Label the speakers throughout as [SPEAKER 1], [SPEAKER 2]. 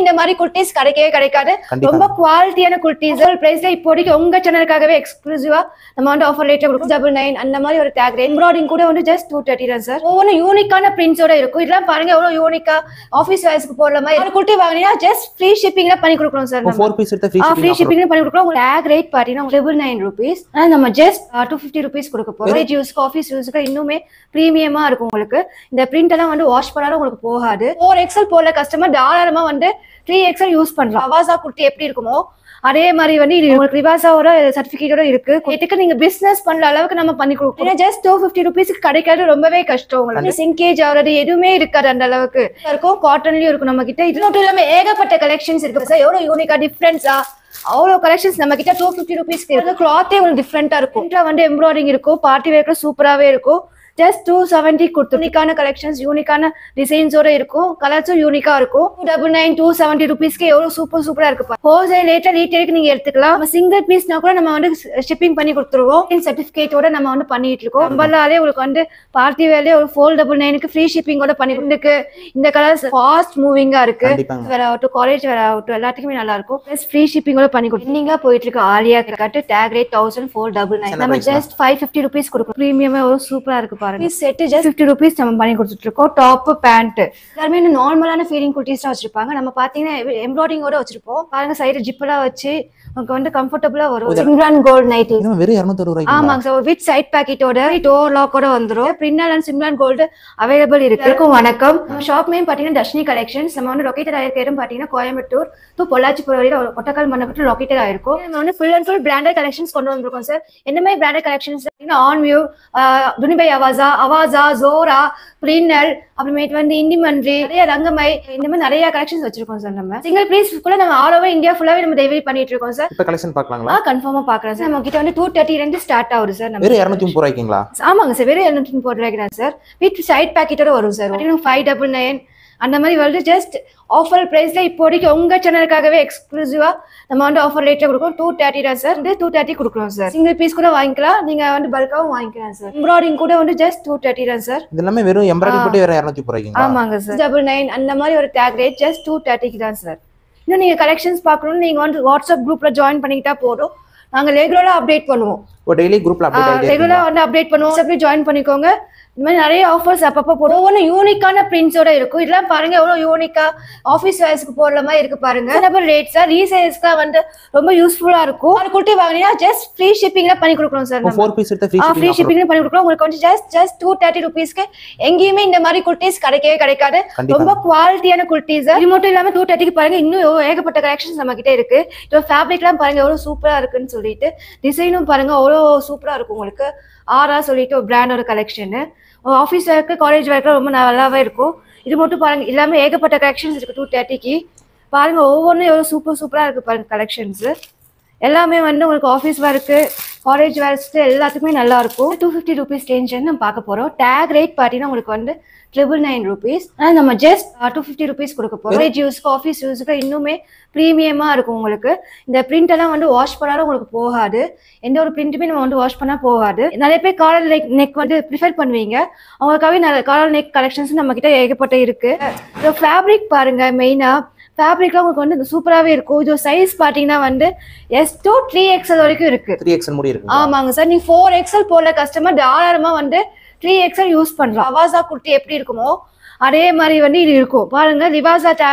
[SPEAKER 1] இந்த மாதிரி குர்த்திஸ் கிடைக்கவே கிடைக்காது. ரொம்ப குவாலிட்டியான குர்த்திஸ் பிரைஸ்ல இப்போதைக்கு உங்க சேனலுக்காகவே எக்ஸ்க்ளூசிவா நம்ம வந்து ஆஃபர் ரேட்ல கொடுக்கும் 99 அந்த மாதிரி ஒரு டேக் ரேட். எம்ப்ராய்டிங் கூட வந்து ஜஸ்ட் 230 தான் சார். ஒவ்வொரு யூனிக்கான பிரிண்ட்ஸோட இருக்கும். இதெல்லாம் பாருங்க எவ்வளவு யூனிக்கா ஆஃபீஸ் வேர்ஸ்க்கு போடுற மாதிரி ஒரு குர்த்தி வாங்கினா ஜஸ்ட் ஃப்ரீ ஷிப்பிங்ல பண்ணி கொடுக்குறோம் சார்.
[SPEAKER 2] 4 பீஸ் எடுத்து
[SPEAKER 1] ஃப்ரீ ஷிப்பிங்ல பண்ணி கொடுக்குறோம். உங்களுக்கு டேக் ரேட் பாத்தீங்கன்னா 999 ரூபீஸ். நம்ம ஜஸ்ட் 250 ரூபீஸ் கொடுக்க போறோம். காலேஜ் யூஸ்க்கு ஆஃபீஸ் யூஸ்க்கு இன்னுமே பிரீமியமா இருக்கும் உங்களுக்கு. இந்த பிரிண்ட் எல்லாம் வந்து வாஷ் பண்ணாலும் உங்களுக்கு போகாது. 4XL போல கஸ்டமர் தாராளமா வந்து 3XL யூஸ் பண்ணலாம். அவாசா குர்த்தி எப்படி இருக்குமோ அதே மாதிரி வந்து இது உங்களுக்கு ரிவாசாவோட சர்டிபிகேட்டோட இருக்கு. இதுக்கு நீங்க பிசினஸ் பண்ற அளவுக்கு நம்ம பண்ணி கொடுக்கணும். ஜஸ்ட் 250 ரூபீஸ்க்கு கிடைக்காது ரொம்பவே கஷ்டம். உங்களுக்கு சிங்கேஜ் ஆகுறது எதுவுமே இருக்காது அந்த அளவுக்கு இருக்கும். காட்டன்லயும் இருக்கும் நம்ம கிட்ட. இது மட்டும் இல்லாம ஏகப்பட்ட கலெக்ஷன்ஸ் இருக்கு சார். எவ்வளவு யூனிக்கா டிஃபரன்ஸா அவ்வளோ கலெக்ஷன்ஸ் நம்ம கிட்ட 250 ரூபீஸ்க்கு இருக்கு. கிளாத்தே உங்களுக்கு டிஃப்ரெண்டா இருக்கும். வந்து எம்ப்ராய்டிங் இருக்கும். பார்ட்டி வேர்க்கு சூப்பராகவே இருக்கும். ஜஸ்ட் 270 கொடுத்து யூனிக்கான கலெக்ஷன்ஸ் யூனிக்கான டிசைன்ஸோட இருக்கும். கலர்ஸும் யூனிக்கா இருக்கும். 299 270 ரூபீஸ்க்கு எவ்வளவு சூப்பரா இருக்கு. ஹோல்சேல் ரேட்ல ரீட்டைலுக்கு நீங்க எடுத்துக்கலாம். சிங்கிள் பீஸ்னா கூட நம்ம வந்து ஷிப்பிங் பண்ணி கொடுத்துருவோம். சர்டிபிகேட்டோட நம்ம வந்து பண்ணிட்டு இருக்கோம். நம்மளாலே உங்களுக்கு வந்து பார்ட்டி வேலையே ஒரு 499க்கு ஃப்ரீ ஷிப்பிங்கோட பண்ணி கொடுக்கு. இந்த கலர்ஸ் ஃபாஸ்ட் மூவிங்கா இருக்கு. வேற ஆகட்டும் காலேஜ் வேற ஆகட்டும் எல்லாத்துக்குமே நல்லா இருக்கும். பிளஸ் ஃப்ரீ ஷிப்பிங்கோட பண்ணி கொடுத்தீங்க. போயிட்டு இருக்கு ஆலியா கட் டேக் ரேட் 1499. நம்ம ஜஸ்ட் 550 ரூபீஸ் கொடுக்கும். பிரீமியமே ஒரு சூப்பரா இருக்கு. செட் ஜஸ்ட் 50 ரூபீஸ் நம்ம பண்ணி கொடுத்துட்டு இருக்கோம். டாப் பேண்ட் எல்லாருமே நார்மலான ஃபீலிங் குர்த்திஸ் தான் வச்சிருப்பாங்க. நம்ம பாத்தீங்கன்னா எம்ப்ராய்டிங்கோட வச்சிருப்போம். பாருங்க சைடு ஜிப்பெல்லாம் வச்சு உங்களுக்கு வந்து கம்ஃபர்டபுளா வரும். சிம்ரான் கோல்ட் நைட்டி
[SPEAKER 2] வெறும் 260 ரூபாய்.
[SPEAKER 1] ஆமாங்க சார். வித் சைட் பாக்கெட்டோட டோர் லாக்கோட வந்துரும். Printed and Simran gold available இருக்கு. வணக்கம். நம்ம ஷாப் நேம் பாத்தீங்கன்னா தர்ஷினி கலெக்ஷன்ஸ். நம்ம வந்து லொகேட்டட் ஆயிருக்க இடம் பாத்தீங்கன்னா கோயம்புத்தூர் டு பொள்ளாச்சிபுரம் வரையில ஒட்டக்கால் மண்டபத்தில் லொகேட்டட் ஆயிருக்கும். நம்ம வந்து full and full branded collections கொண்டு வந்திருக்கோம் சார். என்ன மாதிரி பிராண்டட் கலெக்ஷன்ஸ் ஆன் வியூ, துனிபை அவாசா, ஜோரா, பிரிண்டல், அப்புறமேட்டு வந்து இண்டிமன்ட்ரி, நிறைய ரங்கமை, இந்த மாதிரி நிறைய கலெக்ஷன்ஸ் வச்சிருக்கோம் சார். நம்ம சிங்கிள் பீஸ் கூட நம்ம ஆல் ஓவர் இந்தியா ஃபுல்லாவே நம்ம டெலிவரி பண்ணிட்டு இருக்கோம் சார்.
[SPEAKER 2] இப்ப கலெக்ஷன் பார்க்கலாங்களா?
[SPEAKER 1] கன்ஃபார்மா பார்க்கலாம் சார். நம்ம கிட்ட வந்து 230 இருந்து ஸ்டார்ட் ஆகுது சார். நம்ம
[SPEAKER 2] வெறும் 230 ரூபாய்க்குங்களா?
[SPEAKER 1] ஆமாங்க சார். வெறும் 230 ரூபாய்க்கு தான் சார். வித் சைட் பாக்கெட்டோட வரும் சார். 599 அந்த மாதிரி வருது. ஜஸ்ட் ஆஃபர் பிரைஸ்ல இப்போதைக்கு உங்க சேனலுக்காகவே எக்ஸ்க்ளூசிவா நம்ம வந்து ஆஃபர் ரேட்ல கொடுக்கும். 230 தான் சார். 230 கொடுக்குறோம் சார். சிங்கிள் பீஸ் கூட வாங்கிக்கலாம். நீங்க வந்து பல்காவும் வாங்கிக்கலாம் சார். எம்ப்ராய்டிங் கூட வந்து ஜஸ்ட் 230 தான் சார்.
[SPEAKER 2] இது எல்லாமே வெறும் எம்ப்ராய்டிங் போட்டு வேற 230 ரூபாய்க்குங்களா?
[SPEAKER 1] ஆமாங்க சார். 99 அந்த மாதிரி ஒரு டேக் ரேட் ஜஸ்ட் 230 தான் சார். இன்னும் நீங்க கலெக்ஷன்ஸ் பார்க்கணும்னு நீங்க வந்து வாட்ஸ்அப் குரூப்ல ஜாயின் பண்ணிக்கிட்டா போதும். நாங்க ரெகுலரா அப்டேட் பண்ணுவோம்.
[SPEAKER 2] டெய்லி குரூப்ல
[SPEAKER 1] ரெகுலரா வந்து அப்டேட் பண்ணுவோம். வாட்ஸ்அப்ல ஜாயின் பண்ணிக்கோங்க. இந்த மாதிரி நிறைய ஆஃபர்ஸ் அப்பப்போ போடும். ஒவ்வொரு யூனிக்கான பிரிண்ட்ஸோட இருக்கும். இதெல்லாம் பாருங்க எவ்வளவு யூனிக்கா ஆஃபீஸ் வேர்ஸ்க்கு போடுற மாதிரி இருக்கு பாருங்க. Rate sir. ரீசேல்ஸ்க்கு வந்து ரொம்ப யூஸ்ஃபுல்லா இருக்கும். ஒரு குர்த்தி வாங்கினா ஜஸ்ட் ஃப்ரீ ஷிப்பிங்ல பண்ணி கொடுக்குறோம் சார்.
[SPEAKER 2] 4 பீஸ் எடுத்து
[SPEAKER 1] ஃப்ரீ ஷிப்பிங்ல பண்ணி கொடுக்குறோம். உங்களுக்கு வந்து ஜஸ்ட் 230 ரூபீஸ்க்கு எங்கேயுமே இந்த மாதிரி குர்த்திஸ் கிடைக்கவே கிடைக்காது. ரொம்ப குவாலிட்டியான குர்த்திஸ். இது மட்டும் இல்லாம 230க்கு பாருங்க இன்னும் ஏகப்பட்ட கலெக்ஷன்ஸ் நம்ம கிட்ட இருக்கு. இப்போ ஃபேப்ரிக் எல்லாம் பாருங்க எவ்வளவு சூப்பரா இருக்குன்னு சொல்லிட்டு. டிசைனும் பாருங்க அவ்வளவு சூப்பரா இருக்கும். உங்களுக்கு ஆரா சொல்லிட்டு ஒரு பிராண்டோட collection. Office work college work ரொம்ப நல்லாவே இருக்கும். இது மட்டும் பாருங்க எல்லாமே ஏகப்பட்ட கலெக்ஷன்ஸ் இருக்கு. 230க்கு பாருங்க ஒவ்வொன்றும் எவ்வளவு சூப்பரா இருக்கு பாருங்க கலெக்ஷன்ஸ். எல்லாமே வந்து உங்களுக்கு ஆஃபீஸ் ஒர்க்கு காலேஜ் வேர்ஸ்க்கு எல்லாத்துக்குமே நல்லா இருக்கும். 250 ரூபீஸ் ரேஞ்ச் நம்ம பார்க்க போறோம். டேக் ரேட் பார்த்தீங்கன்னா உங்களுக்கு வந்து 999 ரூபீஸ். ஆனால் நம்ம ஜஸ்ட் 250 ரூபீஸ் கொடுக்க போறோம். காலேஜ் யூஸ்க்கு ஆஃபீஸ் யூஸ்க்கு இன்னுமே பிரீமியமா இருக்கும் உங்களுக்கு. இந்த பிரிண்ட் எல்லாம் வந்து வாஷ் பண்ணாலும் உங்களுக்கு போகாது. எந்த ஒரு பிரிண்ட்டுமே நம்ம வந்து வாஷ் பண்ணா போகாது. நிறைய பேர் காலர் நெக் வந்து ப்ரிஃபர் பண்ணுவீங்க. அவங்களுக்காகவே நிறைய காலர் நெக் கலெக்ஷன்ஸ் நம்ம கிட்ட ஏகப்பட்ட இருக்கு. இந்த ஃபேப்ரிக் பாருங்க மெயினா ஃபேப்ரிக்லாம் உங்களுக்கு வந்து சூப்பராகவே இருக்கும். இது சைஸ் பார்த்தீங்கன்னா வந்து S to 3XL வரைக்கும் இருக்கு.
[SPEAKER 2] 3XL முடி இருக்கு.
[SPEAKER 1] No sir. நீங்க 4XL போல கஸ்டமர் தாராளமா வந்து 3XL யூஸ் பண்ணலாம். அவாசா குர்த்தி எப்படி இருக்குமோ அதே மாதிரி வந்து இது இருக்கும். பாருங்க ரிவாசா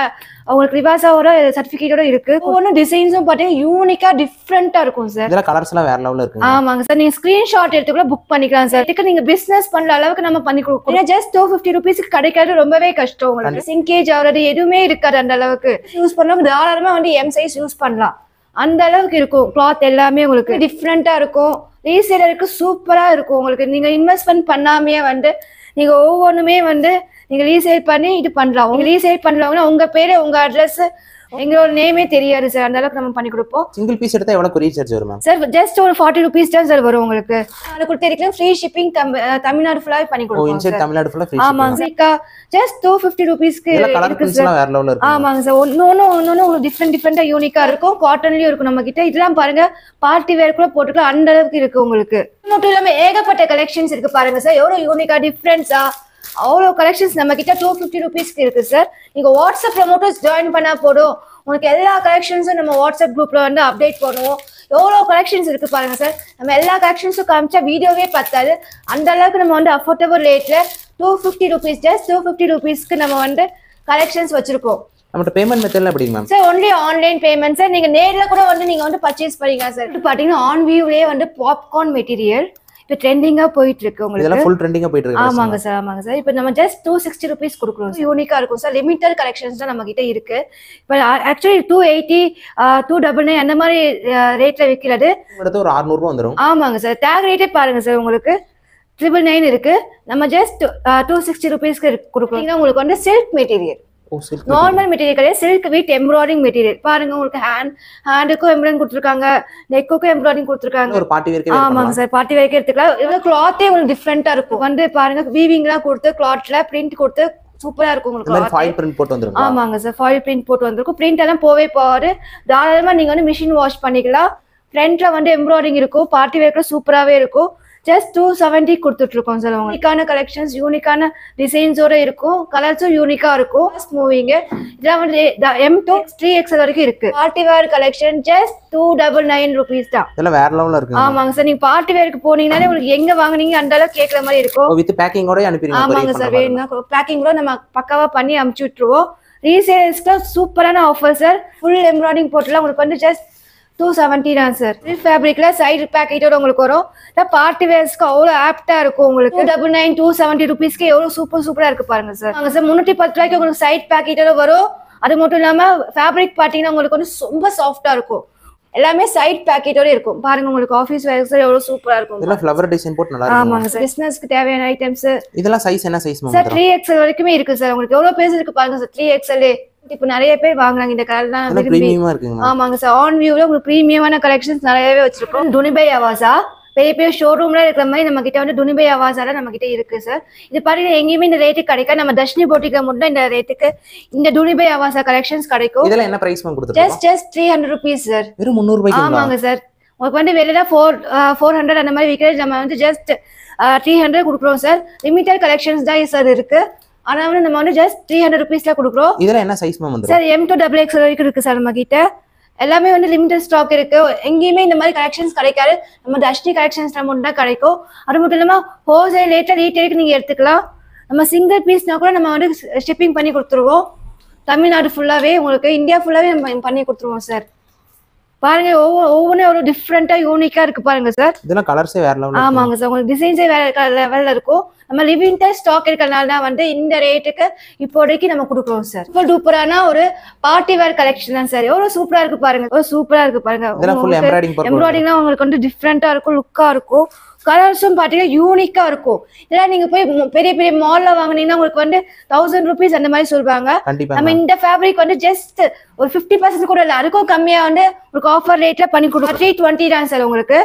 [SPEAKER 1] உங்களுக்கு ரிவாசாவோட சர்டிபிகேட்டோட இருக்கு. ஒவ்வொரு டிசைன்ஸும் பார்த்தீங்கன்னா யூனிக்கா டிஃப்ரெண்டா இருக்கும் சார்.
[SPEAKER 2] இதெல்லாம் கலர்ஸ் எல்லாம் வேற லெவல்ல இருக்கு.
[SPEAKER 1] No sir. நீங்க ஸ்கிரீன்ஷாட் எடுத்து கூட புக் பண்ணிக்கலாம் சார். இதுக்கு நீங்க பிசினஸ் பண்ற அளவுக்கு நம்ம பண்ணி கொடுக்கணும். ஜஸ்ட் 250 ரூபீஸ்க்கு கிடைக்காது ரொம்பவே கஷ்டம். உங்களுக்கு சிங்கேஜ் ஆகுறது எதுவுமே இருக்காது அந்த அளவுக்கு. யூஸ் பண்ணலாம் தாராளமா வந்து M சைஸ் யூஸ் பண்ணலாம். அந்த அளவுக்கு இருக்கும். கிளாத் எல்லாமே உங்களுக்கு டிஃப்ரெண்டா இருக்கும். ரீசேலருக்கு சூப்பரா இருக்கும். உங்களுக்கு நீங்க இன்வெஸ்ட்மெண்ட் பண்ணாமே வந்து நீங்க ஒவ்வொன்றுமே வந்து நீங்க ரீசேல் பண்ணி இது பண்ணலாம். உங்க ரீசேல் பண்றவங்கன்னா உங்க பேரு உங்க அட்ரஸ் எங்களோட நேமே தெரியாது சார். அந்த அளவுக்கு நம்ம பண்ணி கொடுப்போம்.
[SPEAKER 2] சிங்கிள் பீஸ் எடுத்தா எவ்வளவு கொரியர் சார்ஜ் வரும் மேம்?
[SPEAKER 1] சார் ஜஸ்ட் ஒரு 40 ரூபீஸ் தான் சார் வரும் உங்களுக்கு. அது கொடுத்திருக்கேன் ஃப்ரீ ஷிப்பிங் தமிழ்நாடு ஃபுல்லாவே பண்ணி கொடுப்போம்.
[SPEAKER 2] இன்சைட் தமிழ்நாடு ஃபுல்லா ஃப்ரீ
[SPEAKER 1] ஷிப்பிங். ஆமாங்க சார். ஜஸ்ட் 250 ரூபீஸ்க்கு
[SPEAKER 2] இருக்கு சார். வேற லெவல்ல இருக்கு.
[SPEAKER 1] No sir. ஒன்னொன்னு டிஃபரெண்டா யூனிக்கா இருக்கும். காட்டன்லயும் இருக்கும் நம்ம கிட்ட. இதெல்லாம் பாருங்க பார்ட்டி வேர் கூட போட்டுக்கலாம். அந்த அளவுக்கு இருக்கு உங்களுக்கு. மட்டும் இல்லாம ஏகப்பட்ட கலெக்ஷன்ஸ் இருக்கு பாருங்க சார். எவ்வளவு யூனிக்கா டிஃபரன்ஸா அவ்வளோ கலெக்ஷன்ஸ் நம்ம கிட்ட 250 ருபீஸ்க்கு இருக்கு சார். நீங்க வாட்ஸ்அப்ல மட்டும் ஜாயின் பண்ணா போதும், உங்களுக்கு எல்லா கலெக்ஷன்ஸும் நம்ம வாட்ஸ்அப் குரூப்ல வந்து அப்டேட் பண்ணுவோம். எவ்வளோ கலெக்ஷன்ஸ் இருக்கு பாருங்க சார். நம்ம எல்லா கலெக்ஷன்ஸும் காமிச்சா வீடியோவே பத்தாது. அந்த அளவுக்கு நம்ம வந்து அஃபோர்டபுள் ரேட்ல 250 ருபீஸ், ஜஸ்ட் 250 ருபீஸ்க்கு நம்ம வந்து கலெக்ஷன்ஸ் வச்சிருக்கோம்.
[SPEAKER 2] நம்மட்ட பேமெண்ட் மெத்தட்ல எப்படி ma'am?
[SPEAKER 1] Sir only online payment sir. நீங்க நேர்ல கூட வந்து நீங்க வந்து பர்ச்சேஸ் பண்ணிக்கலாம் சார். பாத்தீங்கன்னா ஆன் வியூலயே வந்து பாப்கார்ன் மெட்டீரியல் இப்போ ட்ரெண்டிங்கா போயிட்டு இருக்கு உங்களுக்கு.
[SPEAKER 2] இதெல்லாம் ஃபுல் ட்ரெண்டிங்கா போயிட்டு இருக்கு.
[SPEAKER 1] ஆமாங்க சார், ஆமாங்க சார். இப்போ நம்ம ஜஸ்ட் 260 ருபீஸ் கொடுக்குறோம். யூனிக்கா இருக்கும் சார். லிமிட்டட் கலெக்ஷன்ஸ் தான் நம்ம கிட்ட இருக்கு. இப்போ ஆக்சுவலி 280 299 அந்த மாதிரி ரேட்ல விற்கிறது
[SPEAKER 2] அடுத்து ஒரு 600 ரூபாய் வந்துரும்.
[SPEAKER 1] ஆமாங்க சார். டேக் ரேட்டே பாருங்க சார், உங்களுக்கு 999 இருக்கு. நம்ம ஜஸ்ட் 260 ருபீஸ்க்கு கொடுக்குறோம். உங்களுக்கு வந்து சில்க் மெட்டீரியல், நார்மல் மெட்டீரியல் கிடையாது, சில்க் வித் எம்ப்ராய்டிங் மெட்டீரியல். பாருங்க உங்களுக்கு ஹேண்டுக்கும் எம்ப்ராய்டிங் கொடுத்துருக்காங்க, நெக்குக்கும் எம்ப்ராய்டிங் கொடுத்துருக்காங்க.
[SPEAKER 2] ஒரு பார்ட்டி வேர்க்கே.
[SPEAKER 1] ஆமாங்க சார், பார்ட்டி வேர்க்கே எடுத்துக்கலாம். இதோட கிளாத்தே உங்களுக்கு டிஃப்ரெண்டா இருக்கும். வந்து பாருங்க வீவிங்லாம் கொடுத்து கிளாத்ல பிரிண்ட் கொடுத்து சூப்பரா இருக்கும் உங்களுக்கு.
[SPEAKER 2] ஃபாயில் பிரிண்ட் போட்டு வந்துரும்.
[SPEAKER 1] ஆமாங்க சார், ஃபாயில் பிரிண்ட் போட்டு வந்திருக்கும். பிரிண்ட் எல்லாம் போவே போவாரு. தாராளமா நீங்க வந்து மிஷின் வாஷ் பண்ணிக்கலாம். ஃப்ரண்ட்ல வந்து எம்ப்ராய்டிங் இருக்கும். பார்ட்டி வேர்க்கு சூப்பராவே இருக்கும். ஜஸ்ட் 270 கொடுத்துட்டு இருக்கோம் சார். யூனிக்கான கலெக்ஷன்ஸ், யூனிக்கான டிசைன்ஸோட இருக்கும். கலர்ஸும் யூனிக்கா இருக்கும். மூவிங் இதெல்லாம் வந்து M to 3XL வரைக்கும் இருக்கு. Party wear collection just 299 rupees தான்.
[SPEAKER 2] இதெல்லாம் வேற லெவல்ல இருக்கு.
[SPEAKER 1] No sir. நீங்க பார்ட்டி வேருக்கு போனீங்கனாலே உங்களுக்கு எங்க வாங்குனீங்க அந்த அளவுக்கு கேக்குற மாதிரி இருக்கும்.
[SPEAKER 2] வித் பேக்கிங்கோட அனுப்பிடுங்க.
[SPEAKER 1] ஆமாங்க சார். வேணும்னா பேக்கிங்கோட நம்ம பக்காவா பண்ணி அனுப்பிச்சு விட்டுருவோம். ரீசேல்ஸ்க்கு சூப்பரான ஆஃபர் சார். ஃபுல் எம்ப்ராய்டிங் போட்டுலாம் உங்களுக்கு வந்து ஜஸ்ட் 270 தான் சார். ஃபேப்ரிக்ல சைடு பேக்கெட்டோட உங்களுக்கு வரும். பார்ட்டி வேர்ஸ்க்கு அவ்வளோ ஆப்டா இருக்கும் உங்களுக்கு. 299 270 ருபீஸ்க்கு எவ்வளோ சூப்பரா இருக்கு பாருங்க சார். நாங்க சார் 310 ரூபாய்க்கு உங்களுக்கு சைட் பேக்கெட்டோட வரும். அது மட்டும் இல்லாம ஃபேப்ரிக் பாத்தீங்கன்னா உங்களுக்கு வந்து ரொம்ப சாஃப்டா இருக்கும். எல்லாமே சைட் பேக்கெட்டோட இருக்கும். பாருங்க உங்களுக்கு ஆபீஸ் வேர்ஸ் எவ்வளவு சூப்பரா இருக்கும்.
[SPEAKER 2] இதெல்லாம் ஃப்ளவர் டிசைன் போட்டு நல்லா இருக்கும்.
[SPEAKER 1] ஆமாங்க சார். பிசினஸ்க்கு தேவையான ஐட்டம்ஸ்.
[SPEAKER 2] இதெல்லாம் சைஸ் என்ன சைஸ்
[SPEAKER 1] சார் 3XL வரைக்குமே இருக்கு சார். உங்களுக்கு எவ்வளவு பேஸ் இருக்கு பாருங்க சார். 3XL இப்போ நிறைய பேர் வாங்குறாங்க இந்த கலர்லாம் விரும்பி. ஆமாங்க சார். ஆன் வியூல உங்களுக்கு பிரீமியமான கலெக்ஷன்ஸ் நிறையவே வச்சிருக்கோம். துணிபை அவாசா பெரிய பெரிய ஷோரூம்ல இருக்கிற மாதிரி நம்ம கிட்ட வந்து துணிபை அவாசால நம்ம கிட்ட இருக்கு சார். இது பாத்தீங்கன்னா எங்கேயுமே இந்த ரேட்டுக்கு கிடைக்காது. நம்ம தர்ஷினி போட்டிக்கு மட்டும் இந்த ரேட்டுக்கு இந்த துணிபை அவாசா கலெக்ஷன்ஸ் கிடைக்கும்.
[SPEAKER 2] இதெல்லாம் என்ன பிரைஸ் கொடுத்துருக்கீங்க?
[SPEAKER 1] Just 300 rupees sir.
[SPEAKER 2] வெறும் 300 ரூபாய்க்கு.
[SPEAKER 1] ஆமாங்க சார். உங்களுக்கு வந்து வெளியில 400 அந்த மாதிரி விற்கிறது. நம்ம வந்து ஜஸ்ட் 300 கொடுக்குறோம் சார். லிமிட்டட் கலெக்ஷன்ஸ் தான் சார் இருக்கு. ஆனா வந்து நம்ம வந்து ஜஸ்ட் 300 ருபீஸ்ல கொடுக்குறோம்.
[SPEAKER 2] இதெல்லாம் என்ன சைஸ் மேம் வந்துரும்?
[SPEAKER 1] சார் M to XXL வரைக்கும் இருக்கு சார் நம்ம கிட்ட. எல்லாமே வந்து லிமிடெட் ஸ்டாக் இருக்கு. எங்கேயுமே இந்த மாதிரி கலெக்ஷன்ஸ் கிடைக்காது. நம்ம தர்ஷினி கலெக்ஷன்ஸ்ல மட்டும் தான் கிடைக்கும். அது மட்டும் இல்லாம ஹோல்சேல் ரேட்ல ரீட்டெயிலுக்கு நீங்க எடுத்துக்கலாம். நம்ம சிங்கிள் பீஸ்னா கூட நம்ம வந்து ஷிப்பிங் பண்ணி கொடுத்துருவோம். தமிழ்நாடு ஃபுல்லாவே உங்களுக்கு, இந்தியா ஃபுல்லாவே நம்ம பண்ணி கொடுத்துருவோம் சார். பாருங்க ஒவ்வொன்றும் ஒரு டிஃப்ரெண்டா யூனிக்கா இருக்கு பாருங்க சார்.
[SPEAKER 2] இதெல்லாம் கலர்ஸே வேற லெவல்ல.
[SPEAKER 1] ஆமாங்க சார். உங்களுக்கு டிசைன்ஸே வேற லெவல்ல இருக்கும். நம்ம லிமிட்டட் ஸ்டாக் இருக்கறனால தான் வந்து இந்த ரேட்டுக்கு இப்போதைக்கு நம்ம கொடுக்குறோம் சார். சூப்பர் டூப்பரான ஒரு பார்ட்டி வேர் கலெக்ஷன் தான் சார். எவ்வளவு சூப்பரா இருக்கு பாருங்க. சூப்பரா இருக்கு பாருங்க. எம்ப்ராய்டிங்லாம் உங்களுக்கு வந்து டிஃப்ரெண்டா இருக்கும், லுக்கா இருக்கும். கலர்ஸும் பாத்தீங்கன்னா யூனிக்கா இருக்கும். இதெல்லாம் நீங்க போய் பெரிய பெரிய மால்ல வாங்குனீங்கன்னா உங்களுக்கு வந்து 1000 ருபீஸ் அந்த மாதிரி சொல்றாங்க. நம்ம இந்த ஃபேப்ரிக் வந்து ஜஸ்ட் ஒரு 50% கூட இல்ல, அதுக்கும் கம்மியா வந்து உங்களுக்கு ஆஃபர் ரேட்ல பண்ணி கொடுக்குறோம். 320 தான் சார் உங்களுக்கு.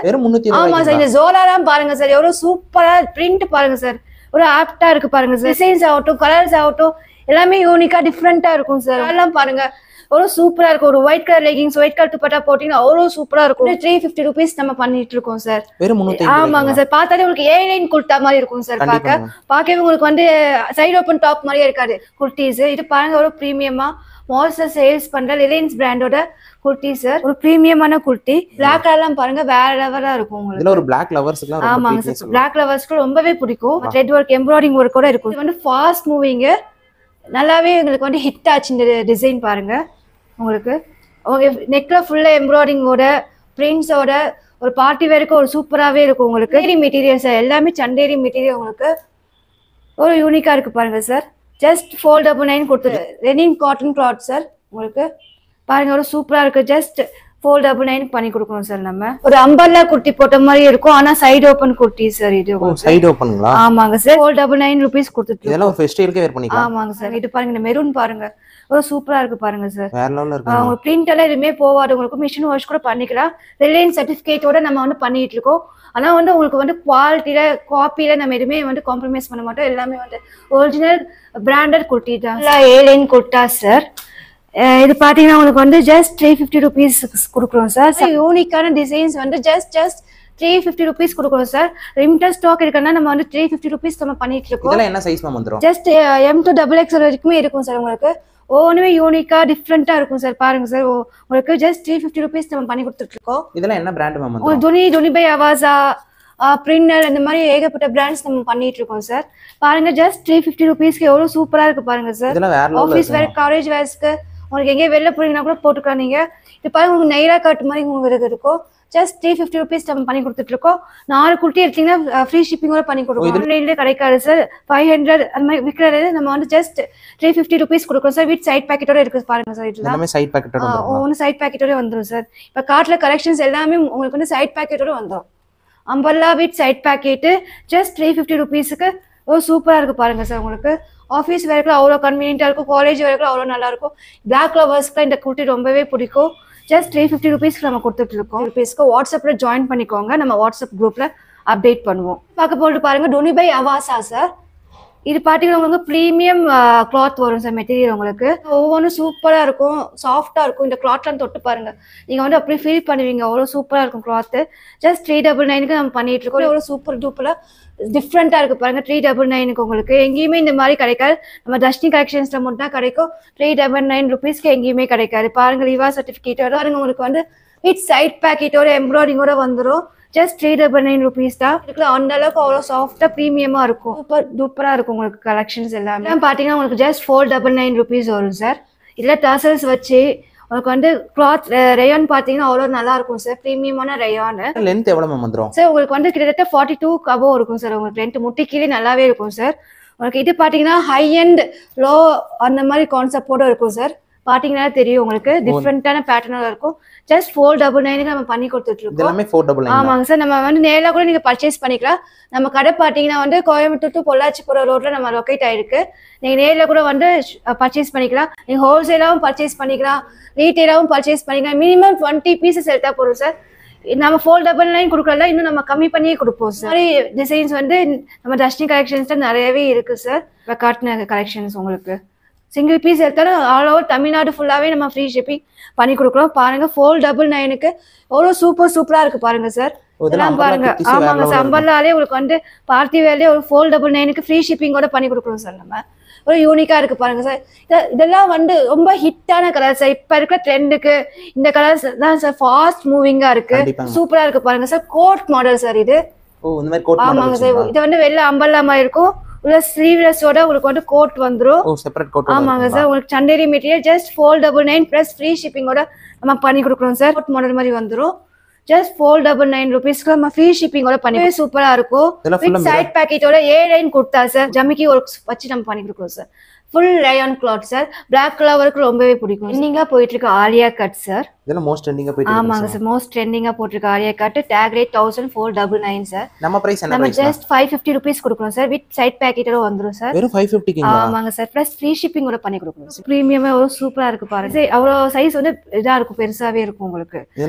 [SPEAKER 1] ஆமா சார். இந்த ஜோலாலாம் பாருங்க சார். எவ்வளவு சூப்பரா பிரிண்ட் பாருங்க சார். ஒரு ஆப்டா இருக்கு பாருங்க சார். டிசைன்ஸ் ஆகட்டும், கலர்ஸ் ஆகட்டும், எல்லாமே யூனிக்கா டிஃப்ரெண்டா இருக்கும் சார். அதெல்லாம் பாருங்க அவ்வளவு சூப்பரா இருக்கும். ஒரு white colour leggings, white colour dupatta போட்டீங்கன்னா அவ்வளவு சூப்பரா இருக்கும். 350 ருபீஸ் நம்ம பண்ணிட்டு இருக்கோம் சார். ஆமாங்க சார். பார்த்தாலே உங்களுக்கு ஏலைன் குர்த்தா மாதிரி இருக்கும் சார். பார்க்கவே உங்களுக்கு வந்து சைடு ஓப்பன் டாப் மாதிரியே இருக்காது குர்த்திஸ். இது பாருங்க ஒரு பிரீமியமா மால்ஸ்ல சேல்ஸ் பண்ற ரிலையன்ஸ் பிராண்டோட குர்த்தி சார். ஒரு பிரீமியமான குர்த்தி. பிளாக் கலர்லாம் பாருங்க வேற லெவலா இருக்கும் உங்களுக்கு.
[SPEAKER 2] இதுல ஒரு பிளாக் லவர்ஸ்க்குலாம் ரொம்ப
[SPEAKER 1] ஆமாங்க சார். பிளாக் லவர்ஸ்க்கு ரொம்பவே பிடிக்கும். த்ரெட் ஒர்க், எம்ப்ராய்டிங் ஒர்க் கூட இருக்கும். இது வந்து ஃபாஸ்ட் மூவிங். நல்லாவே உங்களுக்கு வந்து ஹிட் ஆச்சு இந்த டிசைன் பாருங்க. உங்களுக்கு நெக்ல ஃபுல்லா எம்ப்ராய்டிங்கோட பிரிண்ட்ஸோட ஒரு பார்ட்டி வேருக்கு ஒரு சூப்பராகவே இருக்கும் உங்களுக்கு. Material sir. எல்லாமே சண்டேரி மெட்டீரியல். உங்களுக்கு ஒரு யூனிக்கா இருக்கு பாருங்க சார். ஜஸ்ட் 499 கொடுத்துரு. Renin cotton cloth sir. உங்களுக்கு பாருங்க ஒரு சூப்பரா இருக்கு. ஜஸ்ட் 499 பண்ணி கொடுக்கணும் சார். நம்ம ஒரு அம்பர்லா குர்த்தி போட்ட மாதிரி இருக்கும். ஆனா சைடு ஓபன் குர்த்தி சார். இது
[SPEAKER 2] சைடு ஓபன்ங்களா?
[SPEAKER 1] ஆமாங்க சார். 499 ருபீஸ் கொடுத்துட்டு.
[SPEAKER 2] இதெல்லாம் ஒரு ஃபெஸ்டிவலுக்கே வேர் பண்ணிக்கலாம்.
[SPEAKER 1] ஆமாங்க சார். இது பாருங்க இந்த மெரூன் பாருங்க ஒரு சூப்பரா இருக்கு பாருங்க சார்.
[SPEAKER 2] வேற லெவல்ல இருக்கு.
[SPEAKER 1] அவங்க பிரிண்ட் எல்லாம் எதுவுமே போவாது. உங்களுக்கு மிஷின் வாஷ் கூட பண்ணிக்கலாம். ரிலையன்ஸ் சர்டிபிகேட்டோட நம்ம வந்து பண்ணிட்டு இருக்கோம். ஆனா வந்து உங்களுக்கு வந்து குவாலிட்டியில காப்பியில நம்ம எதுவுமே வந்து காம்ப்ரமைஸ் பண்ண மாட்டோம். எல்லாமே வந்து ஒரிஜினல் பிராண்டட் குர்த்தி தான். Airline kurta sir. இது பாத்தீங்கன்னா உங்களுக்கு வந்து ஜஸ்ட் 350 ருபீஸ் கொடுக்குறோம் சார். யூனிக்கான டிசைன்ஸ் வந்து ஜஸ்ட் 350 rupees கொடுக்குறோம் சார். லிமிட்டட் ஸ்டாக் இருக்குன்னா நம்ம வந்து 350 rupees நம்ம பண்ணிட்டு இருக்கோம்.
[SPEAKER 2] இதெல்லாம் என்ன சைஸ் மேம் வந்துரும்?
[SPEAKER 1] ஜஸ்ட் M to XXL வரைக்குமே இருக்கும் சார். உங்களுக்கு ஒவ்வொன்றுமே யூனிக்கா டிஃப்ரெண்டா இருக்கும் சார். பாருங்க சார், உங்களுக்கு ஜஸ்ட் 350 rupees நம்ம பண்ணி கொடுத்துட்டு இருக்கோம்.
[SPEAKER 2] இதெல்லாம் என்ன பிராண்ட் மேம் வந்துரும்?
[SPEAKER 1] துணி பை அவாசா, பிரிண்டர், இந்த மாதிரி ஏகப்பட்ட பிராண்ட்ஸ் நம்ம பண்ணிட்டு இருக்கோம் சார். பாருங்க ஜஸ்ட் 350 rupeesக்கு எவ்வளவு சூப்பரா இருக்கு பாருங்க சார்.
[SPEAKER 2] இதெல்லாம் வேற லெவல்ல
[SPEAKER 1] ஆஃபீஸ் வேர், காலேஜ் வேர்ஸ்க்கு உங்களுக்கு எங்கேயே வெளில போறீங்கன்னா கூட போட்டுக்கலாம் நீங்க. இது பாருங்க உங்களுக்கு நைரா கட் மாதிரி உங்களுக்கு இருக்கும். ஜஸ்ட் 350 rupees நம்ம பண்ணி கொடுத்துட்டு இருக்கோம். 4 குர்த்தி எடுத்தீங்கன்னா ஃப்ரீ ஷிப்பிங்கோட பண்ணி கொடுப்போம். ஆன்லைன்ல கிடைக்காது சார். 500 அந்த மாதிரி விற்கிறது நம்ம வந்து ஜஸ்ட் 350 rupees கொடுக்குறோம் சார். வித் சைட் பாக்கெட்டோட இருக்கு பாருங்க சார். இதெல்லாம்
[SPEAKER 2] எல்லாமே சைட் பாக்கெட்டோட வந்துரும்.
[SPEAKER 1] ஒன்னு சைட் பாக்கெட்டோட வந்துரும் சார். இப்ப கார்ட்ல கலெக்ஷன்ஸ் எல்லாமே உங்களுக்கு வந்து சைட் பாக்கெட்டோட வந்துரும். Umbrella with side pocket just 350 rupeesக்கு சூப்பரா இருக்கு பாருங்க சார். உங்களுக்கு ஆஃபீஸ் வேர்க்குள்ள அவ்வளோ கன்வீனியன்ட்டா இருக்கும். காலேஜ் வேர்க்குள்ள அவ்வளோ நல்லா இருக்கும். பிளாக் லவர்ஸ்க்கு இந்த குர்த்தி ரொம்பவே பிடிக்கும். ஜஸ்ட் 350 rupeesக்கு நம்ம கொடுத்துட்டு இருக்கோம். rupeesக்கு வாட்ஸ்அப்ல ஜாயின் பண்ணிக்கோங்க. நம்ம வாட்ஸ்அப் குரூப்ல அப்டேட் பண்ணுவோம். பார்க்க போட்டு பாருங்க துணி பை அவாசா சார். இது பாத்தீங்கன்னா உங்களுக்கு ப்ரீமியம் கிளாத் வரும் சார். மெட்டீரியல் உங்களுக்கு ஒவ்வொன்றும் சூப்பரா இருக்கும், சாஃப்டா இருக்கும். இந்த கிளாத்லாம் தொட்டு பாருங்க, நீங்க வந்து அப்படியே ஃபீல் பண்ணுவீங்க. அவ்வளோ சூப்பரா இருக்கும் கிளாத். ஜஸ்ட் 399க்கு நம்ம பண்ணிட்டு இருக்கோம். எவ்வளோ சூப்பர் டூப்பரா டிஃப்ரெண்டா இருக்கு பாருங்க. 399க்கு உங்களுக்கு எங்கேயுமே இந்த மாதிரி கிடைக்காது. நம்ம தர்ஷினி கலெக்ஷன்ஸ்ல மட்டும் தான் கிடைக்கும். 399 rupeesக்கு எங்கேயுமே கிடைக்காது. பாருங்க லிவா சர்டிபிகேட் பாருங்க உங்களுக்கு வந்து வித் சைட் பாக்கெட்டோட எம்ப்ராய்டிங்கோட வந்துடும். ஜஸ்ட் 399 rupees தான். இதுக்குள்ள அந்த அளவுக்கு அவ்வளோ சாஃப்டா ப்ரீமியமா இருக்கும். சூப்பர் டூப்பரா இருக்கும் உங்களுக்கு கலெக்ஷன்ஸ் எல்லாமே. பாத்தீங்கன்னா உங்களுக்கு ஜஸ்ட் 499 rupees வரும் சார். இதுல டசல்ஸ் வச்சு உங்களுக்கு வந்து கிளாத் ரேயான் பாத்தீங்கன்னா அவ்வளோ நல்லா இருக்கும் சார். ப்ரீமியமான ரேயான்.
[SPEAKER 2] லென்த் எவ்வளவு மேம் வந்துரும்
[SPEAKER 1] சார்? உங்களுக்கு வந்து கிட்டத்தட்ட 42 above இருக்கும் சார். உங்களுக்கு லென்த் முட்டி கீழே நல்லாவே இருக்கும் சார். உங்களுக்கு இது பாத்தீங்கன்னா ஹை அண்ட் லோ அந்த மாதிரி கான்செப்டோட இருக்கும் சார். பாத்தீங்கன்னா தெரியும் உங்களுக்கு டிஃப்ரெண்டான பேட்டர்னால இருக்கும். ஜஸ்ட் 499க்கு நம்ம பண்ணி கொடுத்துட்டு இருக்கோம்.
[SPEAKER 2] எல்லாமே 499.
[SPEAKER 1] ஆமாங்க சார். நம்ம வந்து நேரா கூட நீங்க பர்ச்சேஸ் பண்ணிக்கலாம். நம்ம கடை பாத்தீங்கன்னா வந்து கோயம்புத்தூர் டு பொள்ளாச்சி போற ரோட்ல நம்ம லொக்கேட் ஆயிருக்கு. நீங்க நேர்ல கூட வந்து பர்ச்சேஸ் பண்ணிக்கலாம். நீங்க ஹோல்சேலாவும் பர்ச்சேஸ் பண்ணிக்கலாம், ரீட்டைலாவும் பர்ச்சேஸ் பண்ணிக்கலாம். மினிமம் 20 pieces எடுத்தா போதும் சார். நம்ம 499 கொடுக்கறதுல இன்னும் நம்ம கம்மி பண்ணியே கொடுப்போம் சார். மாதிரி டிசைன்ஸ் வந்து நம்ம தர்ஷினி கலெக்ஷன்ஸ்ல நிறையவே இருக்கு சார். காட்டின கலெக்ஷன்ஸ் உங்களுக்கு சிங்கிள் பீஸ் எடுத்தாலும் ஆல் ஓவர் தமிழ்நாடு ஃபுல்லாவே நம்ம ஃப்ரீ ஷிப்பிங் பண்ணி கொடுக்குறோம். பாருங்க 499க்கு எவ்வளோ சூப்பரா இருக்கு பாருங்க சார். இதெல்லாம் பாருங்க. ஆமாங்க சார். அம்பர்லாலே உங்களுக்கு வந்து பார்ட்டி வேர்லயே ஒரு 499க்கு ஃப்ரீ ஷிப்பிங்கோட பண்ணி கொடுக்குறோம் சார். நம்ம ஒரு யூனிக்கா இருக்கு பாருங்க சார். இதெல்லாம் வந்து ரொம்ப ஹிட்டான கலர் சார். இப்ப இருக்கிற ட்ரெண்டுக்கு இந்த கலர்ஸ் தான் சார் ஃபாஸ்ட் மூவிங்கா இருக்கு. சூப்பரா இருக்கு பாருங்க சார். கோட் மாடல் சார் இது. ஆமாங்க சார். இது வந்து வெளில அம்பர்லா மாதிரி இருக்கும். உள்ள ஸ்லீவ்லெஸ்ஸோட உங்களுக்கு வந்து கோட் வந்துரும். ஆமாங்க சார். உங்களுக்கு சண்டேரி மெட்டீரியல் ஜஸ்ட் 499 பிளஸ் ஃப்ரீ ஷிப்பிங்கோட நம்ம பண்ணி கொடுக்குறோம் சார். கோட் மாடல் மாதிரி வந்துரும். ஜஸ்ட் 499 rupeesக்கு நம்ம ஃப்ரீ ஷிப்பிங்கோட பண்ணி சூப்பரா இருக்கும். வித் சைட் பாக்கெட்டோட A-line கொடுத்தா சார். ஜமிக்கி ஒர்க்ஸ் வச்சு நம்ம பண்ணி கொடுக்குறோம் sir. Full rayon cloth sir. Black கலருக்கு ரொம்பவே பிடிக்கும். ட்ரெண்டிங்கா போயிட்டு இருக்க ஆலியா கட் சார்.
[SPEAKER 2] இதெல்லாம் மோஸ்ட் ட்ரெண்டிங்கா போயிட்டு இருக்கு.
[SPEAKER 1] No sir. மோஸ்ட் ட்ரெண்டிங்கா போட்டுருக்க Alia cut. Tag rate 1499 sir.
[SPEAKER 2] நம்ம பிரைஸ் என்ன?
[SPEAKER 1] நம்ம ஜஸ்ட் 550 rupees கொடுக்குறோம் சார். வித் சைட் பாக்கெட்டோட வந்துரும் சார்.
[SPEAKER 2] வெறும் 550க்கு.
[SPEAKER 1] ஆமாங்க சார். பிளஸ் ஃப்ரீ ஷிப்பிங்கோட பண்ணி கொடுக்குறோம். பிரீமியமா ஒரு சூப்பரா இருக்கு பாருங்க. அவ்வளோ சைஸ் வந்து இதா இருக்கும், பெருசாவே இருக்கும் உங்களுக்கு.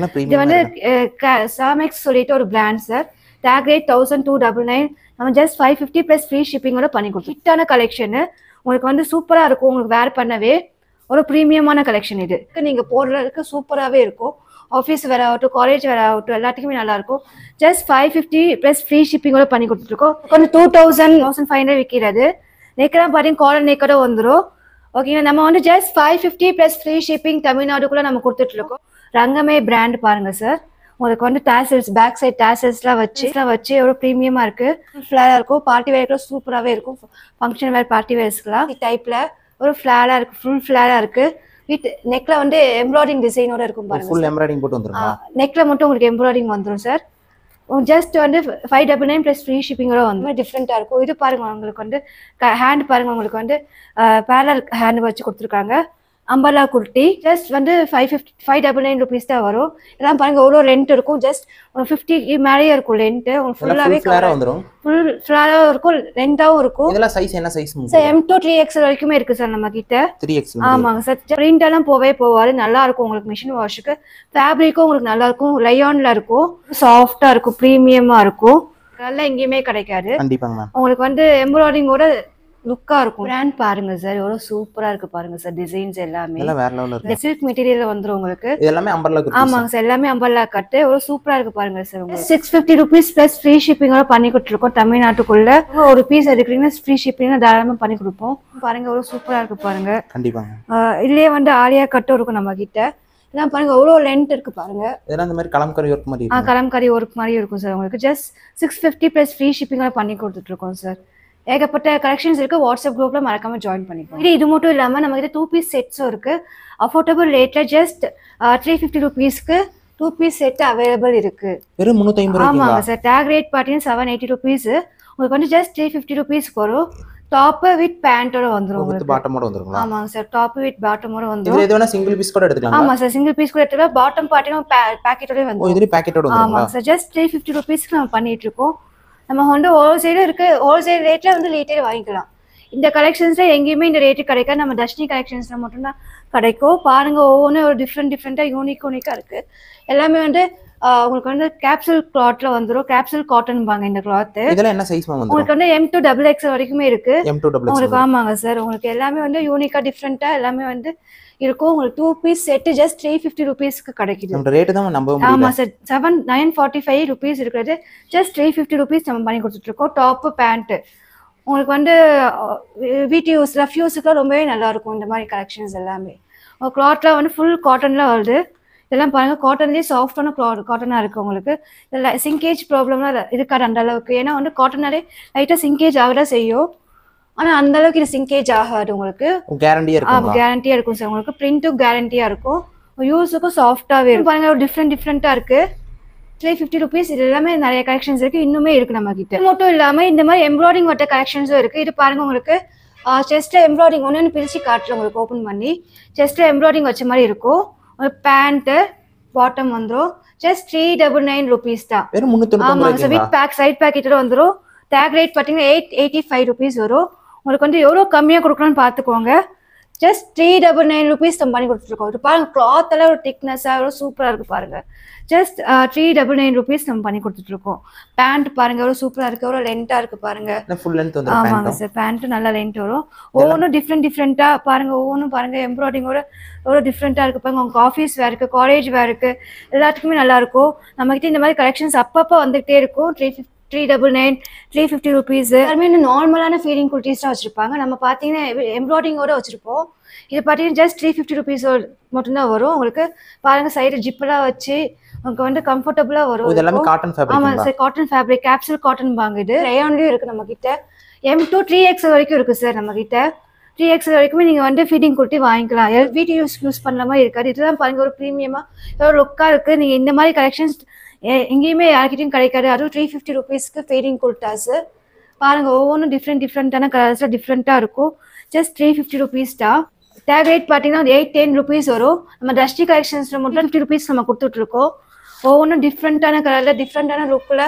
[SPEAKER 1] இது வந்து சாமெக்ஸ் சொல்லிட்டு ஒரு பிராண்ட் சார். Take rate 1299. நம்ம ஜஸ்ட் 550 பிளஸ் ஃப்ரீ ஷிப்பிங்கோட பண்ணி கொடுக்கும். ஹிட்டான கலெக்ஷன் உங்களுக்கு வந்து சூப்பரா இருக்கும். உங்களுக்கு வேர் பண்ணவே ஒரு ப்ரீமியமான கலெக்ஷன். இது நீங்க போடுறதுக்கு சூப்பராகவே இருக்கும். ஆஃபீஸ் வேற ஆகட்டும், காலேஜ் வேற ஆகட்டும், எல்லாத்துக்குமே நல்லா இருக்கும். ஜஸ்ட் 550 பிளஸ் ஃப்ரீ ஷிப்பிங்கோட பண்ணி கொடுத்துருக்கோம். கொஞ்சம் 2500 விற்கிறது. நெக்கெல்லாம் பார்த்தீங்கன்னா காலர் நெக்கோட வந்துடும். ஓகேங்களா? நம்ம வந்து ஜஸ்ட் 550 பிளஸ் ஃப்ரீ ஷிப்பிங் தமிழ்நாடுக்குள்ள நம்ம கொடுத்துட்டு இருக்கோம். ரங்கமே பிராண்ட் பாருங்க சார். உங்களுக்கு வந்து டாசல்ஸ், பேக் சைட் டாசல்ஸ்லாம் வச்சு எவ்வளோ ப்ரீமியமா இருக்கு. ஃபிளாரா இருக்கும். பார்ட்டி வேர்க்கு சூப்பராகவே இருக்கும். ஃபங்க்ஷன் வேர் பார்ட்டி வேர்ஸ்க்குலாம் டைப்ல ஒரு ஃபிளாரா இருக்கு. ஃபுல் ஃபிளாரா இருக்கு. வித் நெக்ல வந்து எம்ப்ராய்டிங் டிசைனோட இருக்கும் பாருங்க.
[SPEAKER 2] ஃபுல் எம்ப்ராய்டிங் போட்டு வந்துருங்க.
[SPEAKER 1] நெக்ல மட்டும் உங்களுக்கு எம்ப்ராய்டிங் வந்துரும் சார். ஜஸ்ட் வந்து 599 பிளஸ் ஃப்ரீ ஷிப்பிங்கோட வந்து டிஃப்ரெண்டா இருக்கும். இது பாருங்க உங்களுக்கு வந்து ஹேண்ட் பாருங்க. உங்களுக்கு வந்து பேரல் ஹேண்ட் வச்சு கொடுத்துருக்காங்க. அம்பர்லா குர்த்தி ஜஸ்ட் வந்து 599 rupees தான் வரும். இதெல்லாம் பாருங்க எவ்வளோ லென்த் இருக்கும். ஜஸ்ட் 50 மேலேயே இருக்கும் லென்த். ஃபுல்லாவே
[SPEAKER 2] வந்துரும்.
[SPEAKER 1] ஃபுல் ஃபிளாராவும் இருக்கும், லென்த்தாவும் இருக்கும்.
[SPEAKER 2] இதெல்லாம் சைஸ் என்ன size?
[SPEAKER 1] Sir M to 3XL வரைக்குமே இருக்கு சார் நம்ம கிட்ட.
[SPEAKER 2] 3XL.
[SPEAKER 1] ஆமாங்க சார். பிரிண்ட் எல்லாம் போவாது. நல்லா இருக்கும் உங்களுக்கு. மிஷின் வாஷுக்கு ஃபேப்ரிக்கும் உங்களுக்கு நல்லா இருக்கும். ரயான்ல இருக்கும். சாஃப்டா இருக்கும். ப்ரீமியமா இருக்கும். நல்லா எங்கேயுமே கிடைக்காது.
[SPEAKER 2] கண்டிப்பாங்க மேம்.
[SPEAKER 1] உங்களுக்கு வந்து எம்ப்ராய்டிங்கோட லுக்கா இருக்கும். பிராண்ட் பாருங்க சார், எவ்வளவு சூப்பரா இருக்கு பாருங்க சார். டிசைன்ஸ் எல்லாமே
[SPEAKER 2] இதெல்லாம் வேற லெவல்ல இருக்கு.
[SPEAKER 1] இந்த சில்க் மெட்டீரியல் வந்துரும் உங்களுக்கு.
[SPEAKER 2] இது எல்லாமே அம்பர்லா குர்தீஸ்.
[SPEAKER 1] ஆமாங்க சார், எல்லாமே அம்பர்லா கட்டு எவ்வளவு சூப்பரா இருக்கு பாருங்க சார். உங்களுக்கு 650 rupees பிளஸ் ஃப்ரீ ஷிப்பிங்கோட பண்ணி கொடுத்துருக்கோம் தமிழ்நாட்டுக்குள்ள. ஒரு பீஸ் எடுக்கிறீங்கன்னா ஃப்ரீ ஷிப்பிங் தாராளமா பண்ணி கொடுப்போம். பாருங்க எவ்வளவு சூப்பரா இருக்கு பாருங்க.
[SPEAKER 2] கண்டிப்பாங்க.
[SPEAKER 1] இதுலயே வந்து ஆலியா கட்டும் இருக்கும் நம்ம கிட்ட. இதெல்லாம் பாருங்க எவ்வளவு லென்த் இருக்கு பாருங்க.
[SPEAKER 2] இதெல்லாம் இந்த மாதிரி கலம்கரி ஒர்க் மாதிரி இருக்கு.
[SPEAKER 1] கலம்கரி ஒர்க் மாதிரி இருக்கும் சார். உங்களுக்கு ஜஸ்ட் 650 பிளஸ் ஃப்ரீ ஷிப்பிங்கோட பண்ணி கொடுத்துட்டு இருக்கோம் சார். ஏகப்பட்ட கலெக்ஷன்ஸ் இருக்கு. வாட்ஸ்அப் குரூப்ல மறக்காம ஜாயின் பண்ணிக்கோங்க. இது மட்டும் இல்லாம நம்ம கிட்ட 2 பீஸ் செட்ஸும் இருக்கு. அஃபோர்டபுள் ரேட்ல ஜஸ்ட் 350 rupeesக்கு 2 பீஸ் செட் அவைலபிள் இருக்கு.
[SPEAKER 2] வெறும் 350 ரூபாய்.
[SPEAKER 1] ஆமாங்க சார். டேக் ரேட் பாத்தீங்கன்னா 780 rupees. உங்களுக்கு வந்து ஜஸ்ட் 350 rupeesக்கு வரும். டாப் வித் பேண்டோட வந்துரும்.
[SPEAKER 2] வித் பாட்டமோட வந்துருங்களா?
[SPEAKER 1] ஆமாங்க சார், டாப் வித் பாட்டமோட வந்துரும்.
[SPEAKER 2] இது எதுனா சிங்கிள் பீஸ் கூட எடுத்துக்கலாம்.
[SPEAKER 1] ஆமா சார், சிங்கிள் பீஸ் கூட எடுத்துக்கலாம். பாட்டம் பாத்தீங்கன்னா பாக்கெட்டோட வந்துரும்.
[SPEAKER 2] இதுல பாக்கெட்டோட வந்துருங்களா?
[SPEAKER 1] ஆமாங்க சார், ஜஸ்ட் 350 rupeesக்கு நம்ம பண்ணிட்டு இருக்கோம். நம்ம வந்து ஹோல்சேல் இருக்கு. ஹோல்சேல் ரேட்ல வந்து ரீட்டைல் வாங்கிக்கலாம். இந்த கலெக்ஷன்ஸ்ல எங்கேயுமே இந்த ரேட்டு கிடைக்காது. நம்ம தர்ஷினி கலெக்ஷன்ஸ்ல மட்டும்தான் கிடைக்கும். பாருங்க ஒவ்வொன்றும் ஒரு டிஃப்ரெண்டா யூனிக்கா இருக்கு. எல்லாமே வந்து உங்களுக்கு வந்து கேப்சூல் கிளாத்ல வந்துரும். கேப்சூல் காட்டன் பாங்க இந்த கிளாத்.
[SPEAKER 2] இதெல்லாம் என்ன சைஸ் வந்துரும்?
[SPEAKER 1] உங்களுக்கு வந்து M to XXL வரைக்குமே இருக்கு.
[SPEAKER 2] M to XXL
[SPEAKER 1] உங்களுக்கு. ஆமாங்க சார், உங்களுக்கு எல்லாமே வந்து யூனிக்கா டிஃப்ரெண்டா எல்லாமே வந்து இருக்கும். உங்களுக்கு 2 பீஸ் செட் ஜஸ்ட் 350 rupeesக்கு கிடைக்குது.
[SPEAKER 2] நம்ம ரேட் தான் நம்ப முடியல.
[SPEAKER 1] ஆமா சார், 945 rupees இருக்கிறது ஜஸ்ட் 350 rupees நம்ம பண்ணி கொடுத்துட்டு இருக்கோம். டாப் பேண்ட் உங்களுக்கு வந்து வீட்டு யூஸ் ரஃப் யூஸுக்குலாம் ரொம்பவே நல்லா இருக்கும். இந்த மாதிரி கலெக்ஷன்ஸ் எல்லாமே கிளாத்லாம் வந்து ஃபுல் காட்டன்ல வருது. இதெல்லாம் பாருங்க காட்டன்லேயே சாஃப்டான காட்டனா இருக்கு. உங்களுக்கு இதில் சிங்கேஜ் ப்ராப்ளம்லாம் இருக்காது அந்த அளவுக்கு. ஏன்னா வந்து காட்டனாலே லைட்டாக சிங்கேஜ் ஆகதான் செய்யும். ஆனா அந்த அளவுக்கு இது சிங்கேஜ் ஆகாது. உங்களுக்கு
[SPEAKER 2] கேரண்டியா இருக்கும்.
[SPEAKER 1] கேரண்டியா இருக்கும் சார். உங்களுக்கு பிரிண்ட்டும் கேரண்டியா இருக்கும். யூஸுக்கும் சாஃப்டாவே இருக்கும். பாருங்க டிஃப்ரெண்டா இருக்கு. 350 rupees. இது எல்லாமே நிறைய கலெக்ஷன்ஸ் இருக்கு. இன்னுமே இருக்கு நம்ம கிட்ட. இது மட்டும் இல்லாம இந்த மாதிரி எம்ப்ராய்டிங் வட்ட கலெக்ஷன்ஸும் இருக்கு. இது பாருங்க உங்களுக்கு செஸ்ட்ல எம்ப்ராய்டிங் ஒன்னு பிரிச்சு காட்டுறேன் உங்களுக்கு. ஓப்பன் பண்ணி செஸ்ட்ல எம்ப்ராய்டிங் வச்ச மாதிரி இருக்கும். பேண்ட் பாட்டம் வந்துரும். ஜஸ்ட் 399 rupees தான்.
[SPEAKER 2] வெறும் 399.
[SPEAKER 1] ஆமாங்க சார், வித் பேக் சைட் பாக்கெட்டோட வந்துரும். டேக் ரேட் பாத்தீங்கன்னா 885 rupees வரும். உங்களுக்கு வந்து எவ்வளவு கம்மியா கொடுக்கலாம்னு பாத்துக்கோங்க. ஜஸ்ட் 399 rupees நம்ம பண்ணி கொடுத்துருக்கோம். இது பாருங்க கிளாத் எல்லாம் ஒரு திக்னஸா எவ்வளவு சூப்பரா இருக்கு பாருங்க. ஜஸ்ட் 399 rupees நம்ம பண்ணி கொடுத்துட்டு இருக்கோம். பேண்ட் பாருங்க எவ்வளவு சூப்பரா இருக்கு. எவ்வளவு லென்த்தா இருக்கு பாருங்க.
[SPEAKER 2] ஃபுல் லென்த் வந்துரும்.
[SPEAKER 1] ஆமாங்க சார், பேண்ட் நல்ல லென்த் வரும். ஒவ்வொன்றும் டிஃப்ரெண்டா பாருங்க. ஒவ்வொன்றும் பாருங்க எம்ப்ராய்டிங்கோட எவ்வளவு டிஃப்ரெண்டா இருக்கு பாருங்க. உங்க ஆஃபீஸ் வேர் இருக்கு, காலேஜ் வேர் இருக்கு, எல்லாத்துக்குமே நல்லா இருக்கும். நம்ம கிட்ட இந்த மாதிரி கலெக்ஷன்ஸ் அப்பப்போ வந்துகிட்டே இருக்கும். 399 350 rupees. எல்லாருமே நார்மலான ஃபீடிங் குர்த்திஸ் தான் வச்சிருப்பாங்க. நம்ம பாத்தீங்கன்னா எம்ப்ராய்டிங்கோட வச்சிருப்போம். இது பாத்தீங்கன்னா ஜஸ்ட் 350 rupees மட்டும்தான் வரும். உங்களுக்கு பாருங்க சைடு ஜிப்லாம் வச்சு உங்களுக்கு வந்து கம்ஃபர்டபுளா வரும்.
[SPEAKER 2] இதெல்லாம் காட்டன் ஃபேப்ரிக்.
[SPEAKER 1] ஆமா sir, cotton fabric capsule cotton பாங்க. இது ரேயான்லயும் இருக்கு நம்ம கிட்ட. M to 3XL வரைக்கும் இருக்கு சார் நம்ம கிட்ட. 3XL வரைக்குமே நீங்க வந்து ஃபீடிங் குர்த்தி வாங்கிக்கலாம். வீட்டு யூஸ் பண்ண மாதிரி இருக்காது. இதுதான் பாருங்க ஒரு ப்ரீமியமா ஒரு லுக்கா இருக்கு. நீங்க இந்த மாதிரி கலெக்ஷன்ஸ் எங்கேயுமே யார்கிட்டையும் கிடைக்காது. அதுவும் 350 rupeesக்கு ஃபீடிங் குர்தாஸ் பாருங்க. ஒவ்வொன்றும் டிஃப்ரெண்டான கலர்ஸ்ல டிஃப்ரெண்டா இருக்கும். ஜஸ்ட் 350 rupees தான். டேக் ரேட் பாத்தீங்கன்னா 810 rupees வரும். நம்ம டஸ்டி கலெக்ஷன்ஸ்ல மட்டும் 50 rupees நம்ம கொடுத்துட்டு இருக்கோம். ஒவ்வொன்றும் டிஃப்ரெண்டான கலர்ல டிஃப்ரெண்டான லுக்ல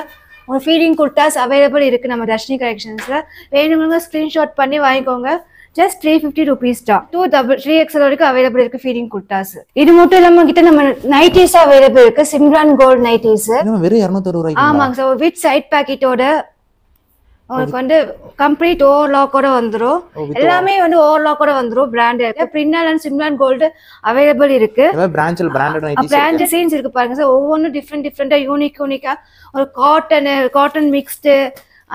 [SPEAKER 1] ஒரு ஃபீடிங் குர்தாஸ் அவைலபிள் இருக்கு நம்ம தர்ஷினி கலெக்ஷன்ஸ்ல. வேணுங்க ஸ்கிரீன்ஷாட் பண்ணி வாங்கிக்கோங்க. ஜஸ்ட் 350 rupees தான். 3XL வரைக்கும் அவைலபிள் இருக்கு ஃபீடிங் குர்தாஸ். இது மட்டும் இல்லாம கிட்ட நம்ம நைட்டிஸ் அவைலபிள் இருக்கு. Simran gold nighties.
[SPEAKER 2] வெறும் 260 ரூபாய்க்கு.
[SPEAKER 1] ஆமாங்க சார், வித் சைட் பாக்கெட்டோட உங்களுக்கு வந்து கம்ப்ளீட் ஓவர்லாக்கோட வந்துரும். எல்லாமே வந்து ஓவர்லாக்கோட வந்துரும். பிராண்ட் இருக்கு. Printed and Simran gold available இருக்கு. பிராண்ட் டிசைன்ஸ் இருக்கு பாருங்க சார். ஒவ்வொன்றும் டிஃப்ரெண்டா யூனிக்கா ஒரு காட்டன் மிக்ஸ்டு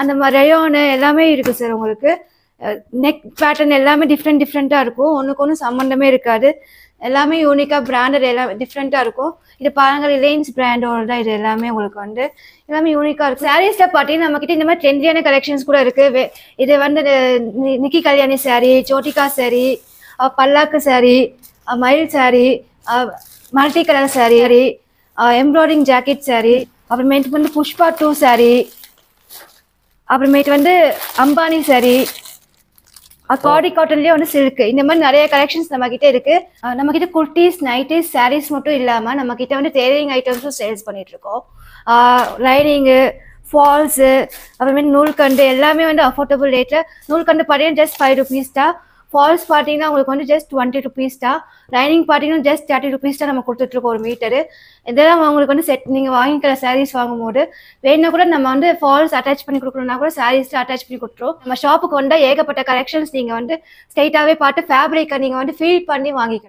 [SPEAKER 1] அந்த மாதிரி ரயோனு எல்லாமே இருக்கு சார். உங்களுக்கு நெக் பேட்டர்ன் எல்லாமே டிஃப்ரெண்டா இருக்கும். ஒன்றுக்கு ஒன்று சம்மந்தமே இருக்காது. எல்லாமே யூனிக்கா பிராண்டட் எல்லாமே டிஃப்ரெண்டா இருக்கும். இது பாருங்க ரிலையன்ஸ் பிராண்டோட தான் இது எல்லாமே. உங்களுக்கு வந்து எல்லாமே யூனிக்கா இருக்கு. சாரீஸ்ல பாத்தீங்கன்னா நம்ம கிட்ட இந்த மாதிரி ட்ரெண்டியான கலெக்ஷன்ஸ் கூட இருக்கு. இது வந்து நிக்கி கல்யாணி சாரி, சோட்டிகா சாரி, பல்லாக்கு சாரி, மயில் sari, multi colour sari, embroidering jacket sari, அப்புறமேட்டு வந்து புஷ்பா 2 சாரி, அப்புறமேட்டு வந்து அம்பானி சாரி, காடி காட்டன்லயே வந்து சில்க். இந்த மாதிரி நிறைய கலெக்ஷன்ஸ் நம்ம கிட்ட இருக்கு. நம்ம கிட்ட குர்த்திஸ், நைட்டிஸ், சாரீஸ் மட்டும் இல்லாம நம்ம கிட்ட வந்து டெய்லரிங் ஐட்டம்ஸும் சேல்ஸ் பண்ணிட்டு இருக்கோம். லைனிங்கு, ஃபால்ஸு, அப்புறமேட்டு நூல்கண்டு எல்லாமே வந்து அஃபோர்டபுள் ரேட்ல. நூல்கண்டு பார்த்தீங்கன்னா ஜஸ்ட் 5 rupees தான். ஃபால்ஸ் பார்த்தீங்கன்னா உங்களுக்கு வந்து ஜஸ்ட் 20 ருபீஸ் தான். லைனிங் பார்த்தீங்கன்னா ஜஸ்ட் 30 ருபீஸ் தான் நம்ம கொடுத்துட்ருக்கோம் ஒரு மீட்டரு. இதெல்லாம் உங்களுக்கு வந்து செட் நீங்கள் வாங்கிக்கிற சாரீஸ் வாங்கும்போது வேணுன்னா கூட நம்ம வந்து ஃபால்ஸ் அட்டாச் பண்ணி கொடுக்கணும்னா கூட சாரீஸில் அட்டாச் பண்ணி கொடுத்துரும். நம்ம ஷாப்புக்கு வந்தால் ஏகப்பட்ட கலெக்ஷன்ஸ் நீங்கள் வந்து ஸ்ட்ரைட்டாகவே பார்த்து ஃபேப்ரிக்கை நீங்கள் வந்து ஃபீல் பண்ணி வாங்கிக்கலாம்.